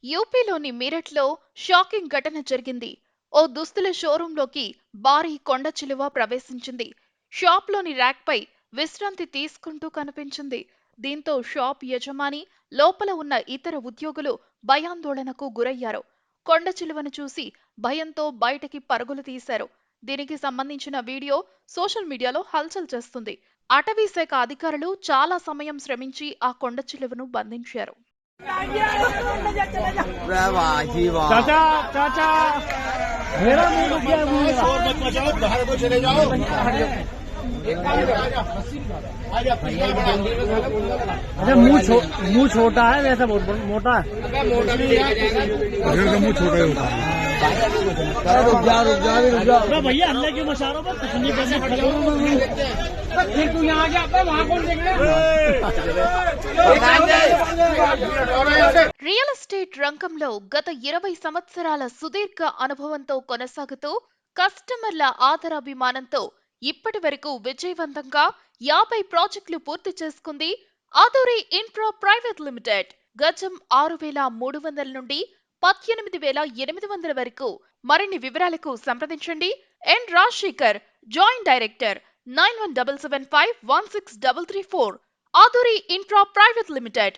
యూపీలోని మీరట్లో షాకింగ్ ఘటన జరిగింది. ఓ దుస్తుల షోరూంలోకి భారీ కొండ చిలువ ప్రవేశించింది. షాప్లోని ర్యాక్పై విశ్రాంతి తీసుకుంటూ కనిపించింది. దీంతో షాప్ యజమాని, లోపల ఉన్న ఇతర ఉద్యోగులు భయాందోళనకు గురయ్యారు. కొండ చిలువను చూసి భయంతో బయటకి పరుగులు తీశారు. దీనికి సంబంధించిన వీడియో సోషల్ మీడియాలో హల్చల్ చేస్తుంది. అటవీ శాఖ అధికారులు చాలా సమయం శ్రమించి ఆ కొండ చిలువను బంధించారు. चाचा चाचा मेरा मुंह रुक गया शोर मत मचाओ बाहर को चले जाओ अच्छा मुंह छोटा है वैसा बहुत मोटा है मुंह छोटा ही होता है रुक जा भैया अल्लाह के मशारों पर कुछ नहीं करने फिर तू यहाँ आ गया वहाँ कौन देख రియల్ ఎస్టేట్ రంగంలో గత 20 సంవత్సరాల సుదీర్ఘ అనుభవంతో కొనసాగుతూ కస్టమర్ల ఆదరాభిమానంతో ఇప్పటి వరకు విజయవంతంగా 50 ప్రాజెక్టులు పూర్తి చేసుకుంది ఆదూరి ఇన్ఫ్రా ప్రైవేట్ లిమిటెడ్. గజం 6,300 నుండి 18,800 వరకు. మరిన్ని వివరాలకు సంప్రదించండి N Rajasekhar, joint director, 9177516334. Aduri infra private limited.